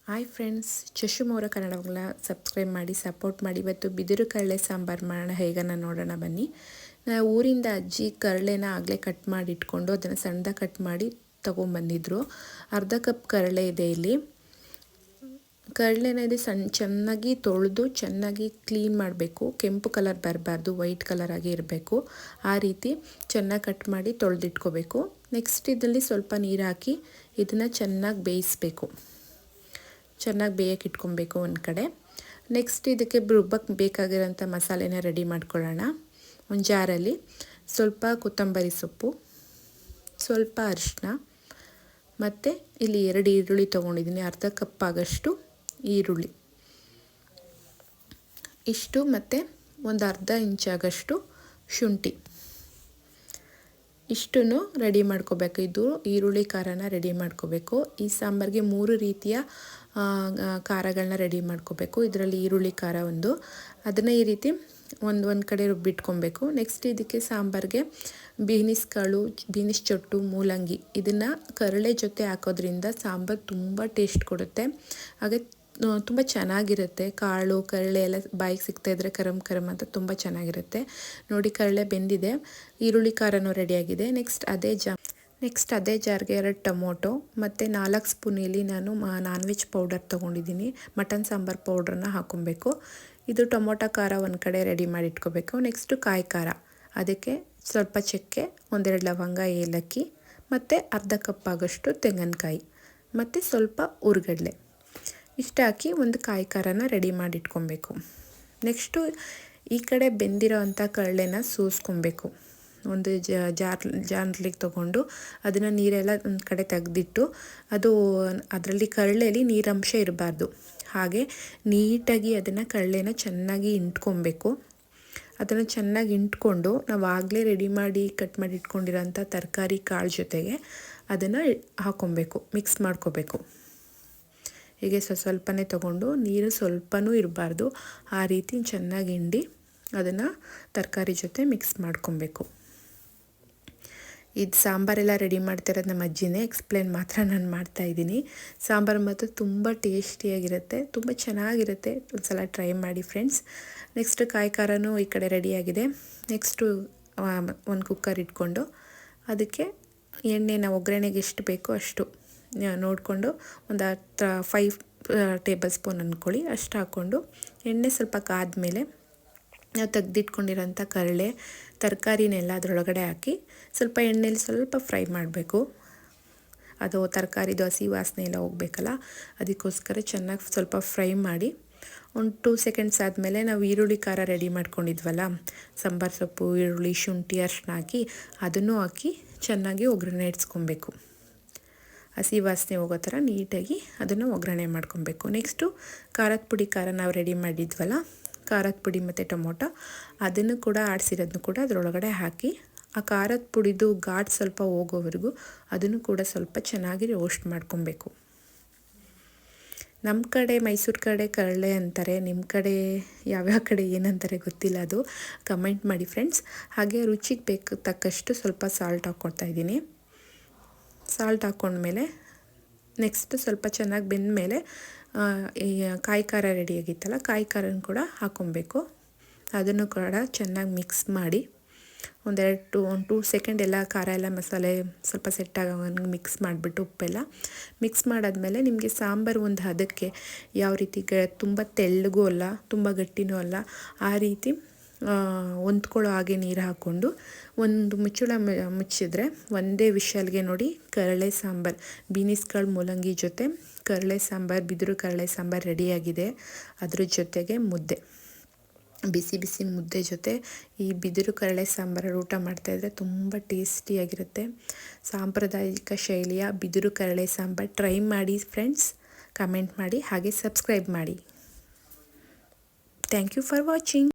Hi friends, ಚಶುಮೋರ ಕನ್ನಡವನ್ನ subscribe ಮಾಡಿ support ಮಾಡಿ. ಇವತ್ತು ಬಿದಿರು ಕಡಲೆ ಸಾಂಬಾರು ಮಾಡೋಣ ಹೇಗನ್ನ ನೋಡೋಣ ಬನ್ನಿ. ಊರಿಂದ ಅಜ್ಜಿ ಕರಳೆನ ಆಗಲೇ ಕಟ್ ಮಾಡಿ ಇಟ್ಕೊಂಡು ಅದನ್ನು ಸಣ್ಣದಾಗಿ ಕಟ್ ಮಾಡಿ ತೊಗೊಂಬಂದಿದ್ರು. ಅರ್ಧ ಕಪ್ ಕರಳೆ ಇದೆ ಇಲ್ಲಿ. ಕಡಲೆನ ಇದು ಚೆನ್ನಾಗಿ ತೊಳೆದು ಚೆನ್ನಾಗಿ ಕ್ಲೀನ್ ಮಾಡಬೇಕು. ಕೆಂಪು ಕಲರ್ ಬರಬಾರ್ದು, ವೈಟ್ ಕಲರ್ ಆಗಿ ಇರಬೇಕು. ಆ ರೀತಿ ಚೆನ್ನಾಗಿ ಕಟ್ ಮಾಡಿ ತೊಳೆದಿಟ್ಕೋಬೇಕು. ನೆಕ್ಸ್ಟ್ ಇದರಲ್ಲಿ ಸ್ವಲ್ಪ ನೀರು ಹಾಕಿ ಇದನ್ನು ಚೆನ್ನಾಗಿ ಬೇಯಿಸಬೇಕು. ಚೆನ್ನಾಗಿ ಬೇಯಕ್ಕೆ ಇಟ್ಕೊಬೇಕು ಒಂದು ಕಡೆ. ನೆಕ್ಸ್ಟ್ ಇದಕ್ಕೆ ರುಬ್ಬಕ್ಕೆ ಬೇಕಾಗಿರೋಂಥ ಮಸಾಲೆನ ರೆಡಿ ಮಾಡ್ಕೊಳ್ಳೋಣ. ಒಂದು ಜಾರಲ್ಲಿ ಸ್ವಲ್ಪ ಕೊತ್ತಂಬರಿ ಸೊಪ್ಪು, ಸ್ವಲ್ಪ ಅರಿಶಿನ, ಮತ್ತು ಇಲ್ಲಿ 2 ಈರುಳ್ಳಿ ತೊಗೊಂಡಿದ್ದೀನಿ, ಅರ್ಧ ಕಪ್ ಆಗೋಷ್ಟು ಈರುಳ್ಳಿ ಇಷ್ಟು, ಮತ್ತು ಒಂದು ಅರ್ಧ ಇಂಚಾಗಷ್ಟು ಶುಂಠಿ ಇಷ್ಟನ್ನು ರೆಡಿ ಮಾಡ್ಕೋಬೇಕು. ಇದು ಈರುಳ್ಳಿ ಖಾರನ ರೆಡಿ ಮಾಡ್ಕೋಬೇಕು. ಈ ಸಾಂಬಾರಿಗೆ 3 ರೀತಿಯ ಖಾರಗಳನ್ನ ರೆಡಿ ಮಾಡ್ಕೋಬೇಕು. ಇದರಲ್ಲಿ ಈರುಳ್ಳಿ ಖಾರ ಅದನ್ನು ಈ ರೀತಿ ಒಂದು ಕಡೆ ರುಬ್ಬಿಟ್ಕೊಬೇಕು. ನೆಕ್ಸ್ಟ್ ಇದಕ್ಕೆ ಸಾಂಬಾರಿಗೆ ಬೀನಿಸ್ ಕಾಳು, ಬೀನಿಸ್ ಚೊಟ್ಟು, ಮೂಲಂಗಿ ಇದನ್ನು ಕರಳೆ ಜೊತೆ ಹಾಕೋದ್ರಿಂದ ಸಾಂಬಾರು ತುಂಬ ಟೇಸ್ಟ್ ಕೊಡುತ್ತೆ. ಹಾಗೆ ತುಂಬ ಚೆನ್ನಾಗಿರುತ್ತೆ. ಕಾಳು ಕರಳೆ ಎಲ್ಲ ಬಾಯಿಗೆ ಸಿಗ್ತಾಯಿದ್ರೆ ಕರಮ್ ಕರಮ್ ಅಂತ ತುಂಬ ಚೆನ್ನಾಗಿರುತ್ತೆ. ನೋಡಿ, ಕರಳೆ ಬೆಂದಿದೆ, ಈರುಳ್ಳಿ ಖಾರನೂ ರೆಡಿಯಾಗಿದೆ. ನೆಕ್ಸ್ಟ್ ಅದೇ ಜಾರ್ಗೆ 2 ಟೊಮೊಟೊ ಮತ್ತು 4 ಸ್ಪೂನಲ್ಲಿ ನಾನು ನಾನ್ ವೆಜ್ ಪೌಡರ್ ತೊಗೊಂಡಿದ್ದೀನಿ. ಮಟನ್ ಸಾಂಬಾರು ಪೌಡ್ರನ್ನ ಹಾಕೊಬೇಕು. ಇದು ಟೊಮೊಟೊ ಖಾರ ಒಂದು ಕಡೆ ರೆಡಿ ಮಾಡಿ ಇಟ್ಕೋಬೇಕು. ನೆಕ್ಸ್ಟು ಕಾಯಿ ಖಾರ, ಅದಕ್ಕೆ ಸ್ವಲ್ಪ ಚಕ್ಕೆ, 1-2 ಲವಂಗ, ಏಲಕ್ಕಿ, ಮತ್ತು ಅರ್ಧ ಕಪ್ ಆಗೋಷ್ಟು ತೆಂಗಿನಕಾಯಿ, ಮತ್ತು ಸ್ವಲ್ಪ ಹುರ್ಗಡ್ಲೆ ಇಷ್ಟು ಹಾಕಿ ಒಂದು ಕಾಯಿ ಖಾರನ ರೆಡಿ ಮಾಡಿ ಇಟ್ಕೊಬೇಕು. ನೆಕ್ಸ್ಟು ಈ ಕಡೆ ಬೆಂದಿರೋ ಅಂಥ ಕಡಲೆನ ಸೋಸ್ಕೊಬೇಕು. ಒಂದು ಜಾರ್ಲಿಗೆ ತೊಗೊಂಡು ಅದನ್ನು ನೀರೆಲ್ಲ ಒಂದು ಕಡೆ ತೆಗೆದಿಟ್ಟು, ಅದರಲ್ಲಿ ಕಡಲೆಯಲ್ಲಿ ನೀರಂಶ ಇರಬಾರ್ದು. ಹಾಗೆ ನೀಟಾಗಿ ಅದನ್ನು ಕಡಲೆನ ಚೆನ್ನಾಗಿ ಇಂಟ್ಕೊಬೇಕು. ಅದನ್ನು ಚೆನ್ನಾಗಿ ಇಂಟ್ಕೊಂಡು ನಾವು ಆಗಲೇ ರೆಡಿ ಮಾಡಿ ಕಟ್ ಮಾಡಿ ಇಟ್ಕೊಂಡಿರೋಂಥ ತರಕಾರಿ ಕಾಳು ಜೊತೆಗೆ ಅದನ್ನು ಹಾಕ್ಕೊಬೇಕು, ಮಿಕ್ಸ್ ಮಾಡ್ಕೋಬೇಕು. ಹೀಗೆ ಸ್ವಲ್ಪನೇ ತೊಗೊಂಡು, ನೀರು ಸ್ವಲ್ಪನೂ ಇರಬಾರ್ದು, ಆ ರೀತಿ ಚೆನ್ನಾಗಿ ಹಿಂಡಿ ಅದನ್ನು ತರಕಾರಿ ಜೊತೆ ಮಿಕ್ಸ್ ಮಾಡ್ಕೊಬೇಕು. ಇದು ಸಾಂಬಾರೆಲ್ಲ ರೆಡಿ ಮಾಡ್ತಿರೋದು ನಮ್ಮ ಅಜ್ಜಿನೇ, ಎಕ್ಸ್ಪ್ಲೇನ್ ಮಾತ್ರ ನಾನು ಮಾಡ್ತಾಯಿದ್ದೀನಿ. ಸಾಂಬಾರು ಮಾತ್ರ ತುಂಬ ಟೇಸ್ಟಿಯಾಗಿರುತ್ತೆ, ತುಂಬ ಚೆನ್ನಾಗಿರುತ್ತೆ. ಒಂದು ಸಲ ಟ್ರೈ ಮಾಡಿ ಫ್ರೆಂಡ್ಸ್. ನೆಕ್ಸ್ಟ್ ಕಾಯಿ ಖಾರನೂ ಈ ಕಡೆ ರೆಡಿಯಾಗಿದೆ. ನೆಕ್ಸ್ಟು ಒಂದು ಕುಕ್ಕರ್ ಇಟ್ಕೊಂಡು ಅದಕ್ಕೆ ಎಣ್ಣೆನ ಒಗ್ಗರಣೆಗೆ ಎಷ್ಟು ಬೇಕೋ ಅಷ್ಟು ನೋಡಿಕೊಂಡು ಒಂದು 5 ಟೇಬಲ್ ಸ್ಪೂನ್ ಅಂದ್ಕೊಳ್ಳಿ, ಅಷ್ಟು ಹಾಕ್ಕೊಂಡು ಎಣ್ಣೆ ಸ್ವಲ್ಪ ಕಾದ್ಮೇಲೆ ನಾವು ತೆಗೆದಿಟ್ಕೊಂಡಿರೋಂಥ ಕರಳೆ ತರಕಾರಿನೆಲ್ಲ ಅದರೊಳಗಡೆ ಹಾಕಿ ಸ್ವಲ್ಪ ಎಣ್ಣೆಲಿ ಸ್ವಲ್ಪ ಫ್ರೈ ಮಾಡಬೇಕು. ಅದು ತರಕಾರಿದು ಹಸಿ ವಾಸನೆ ಎಲ್ಲ ಹೋಗಬೇಕಲ್ಲ, ಅದಕ್ಕೋಸ್ಕರ ಚೆನ್ನಾಗಿ ಸ್ವಲ್ಪ ಫ್ರೈ ಮಾಡಿ ಒಂದು 2 ಸೆಕೆಂಡ್ಸ್ ಆದಮೇಲೆ ನಾವು ಈರುಳ್ಳಿ ಖಾರ ರೆಡಿ ಮಾಡ್ಕೊಂಡಿದ್ವಲ್ಲ, ಸಾಂಬಾರು ಸೊಪ್ಪು, ಈರುಳ್ಳಿ, ಶುಂಠಿ, ಅರಿಶಿನ ಹಾಕಿ ಅದನ್ನು ಹಾಕಿ ಚೆನ್ನಾಗಿ ಒಗ್ಗರಣೆ ಇಡ್ಸ್ಕೊಬೇಕು. ಹಸಿ ವಾಸನೆ ಹೋಗೋ ಥರ ನೀಟಾಗಿ ಅದನ್ನು ಒಗ್ಗರಣೆ ಮಾಡ್ಕೊಬೇಕು. ನೆಕ್ಸ್ಟು ಖಾರದ ಪುಡಿ ನಾವು ರೆಡಿ ಮಾಡಿದ್ವಲ್ಲ, ಖಾರದ ಪುಡಿ ಮತ್ತು ಟೊಮೊಟೊ ಅದನ್ನು ಕೂಡ ಆಡಿಸಿರೋದನ್ನು ಕೂಡ ಅದರೊಳಗಡೆ ಹಾಕಿ ಆ ಖಾರದ ಪುಡಿದು ಘಾಟ್ ಸ್ವಲ್ಪ ಹೋಗೋವರೆಗೂ ಅದನ್ನು ಕೂಡ ಸ್ವಲ್ಪ ಚೆನ್ನಾಗಿ ರೋಸ್ಟ್ ಮಾಡ್ಕೊಬೇಕು. ನಮ್ಮ ಕಡೆ ಮೈಸೂರು ಕಡೆ ಕರಳೆ ಅಂತಾರೆ, ನಿಮ್ಮ ಕಡೆ ಯಾವ್ಯಾವ ಕಡೆ ಏನಂತಾರೆ ಗೊತ್ತಿಲ್ಲ, ಅದು ಕಮೆಂಟ್ ಮಾಡಿ ಫ್ರೆಂಡ್ಸ್. ಹಾಗೆ ರುಚಿಗೆ ತಕ್ಕಷ್ಟು ಸ್ವಲ್ಪ ಸಾಲ್ಟ್ ಹಾಕ್ಕೊಳ್ತಾಯಿದ್ದೀನಿ. ಸಾಲ್ಟ್ ಹಾಕ್ಕೊಂಡ್ಮೇಲೆ ನೆಕ್ಸ್ಟ್ ಸ್ವಲ್ಪ ಚೆನ್ನಾಗಿ ಬೆಂದಮೇಲೆ ಈ ಕಾಯಿ ಖಾರ ರೆಡಿಯಾಗಿತ್ತಲ್ಲ, ಕಾಯಿ ಖಾರನ ಕೂಡ ಹಾಕ್ಕೊಬೇಕು. ಅದನ್ನು ಕೂಡ ಚೆನ್ನಾಗಿ ಮಿಕ್ಸ್ ಮಾಡಿ ಒಂದು 2 ಸೆಕೆಂಡ್ ಎಲ್ಲ ಖಾರ ಎಲ್ಲ ಮಸಾಲೆ ಸ್ವಲ್ಪ ಸೆಟ್ ಆಗೋಂಗೆ ಮಿಕ್ಸ್ ಮಾಡಿಬಿಟ್ಟು ಉಪ್ಪೆಲ್ಲ ಮಿಕ್ಸ್ ಮಾಡಾದ್ಮೇಲೆ ನಿಮಗೆ ಸಾಂಬಾರು ಒಂದು ಹದಕ್ಕೆ ಯಾವ ರೀತಿ ತುಂಬ ತೆಳ್ಳಗೂ ಅಲ್ಲ, ತುಂಬ ಗಟ್ಟಿನೂ ಅಲ್ಲ, ಆ ರೀತಿ ಹೊಂದ್ಕೊಳ್ಳೋ ಹಾಗೆ ನೀರು ಹಾಕ್ಕೊಂಡು ಒಂದು ಮುಚ್ಚಳ ಮುಚ್ಚಿದ್ರೆ ಒಂದೇ ವಿಷಲ್ಗೆ ನೋಡಿ ಕರಳೆ ಸಾಂಬಾರು, ಬೀನಿಸ್ ಕಾಳು, ಮೂಲಂಗಿ ಜೊತೆ ಕರಳೆ ಸಾಂಬಾರು, ಬಿದಿರು ಕರಳೆ ಸಾಂಬಾರು ರೆಡಿಯಾಗಿದೆ. ಅದ್ರ ಜೊತೆಗೆ ಮುದ್ದೆ, ಬಿಸಿ ಬಿಸಿ ಮುದ್ದೆ ಜೊತೆ ಈ ಬಿದಿರು ಕರಳೆ ಸಾಂಬಾರು ಊಟ ಮಾಡ್ತಾಯಿದ್ರೆ ತುಂಬ ಟೇಸ್ಟಿಯಾಗಿರುತ್ತೆ. ಸಾಂಪ್ರದಾಯಿಕ ಶೈಲಿಯ ಬಿದಿರು ಕರಳೆ ಸಾಂಬಾರು ಟ್ರೈ ಮಾಡಿ ಫ್ರೆಂಡ್ಸ್. ಕಮೆಂಟ್ ಮಾಡಿ, ಹಾಗೆ ಸಬ್ಸ್ಕ್ರೈಬ್ ಮಾಡಿ. Thank you for watching.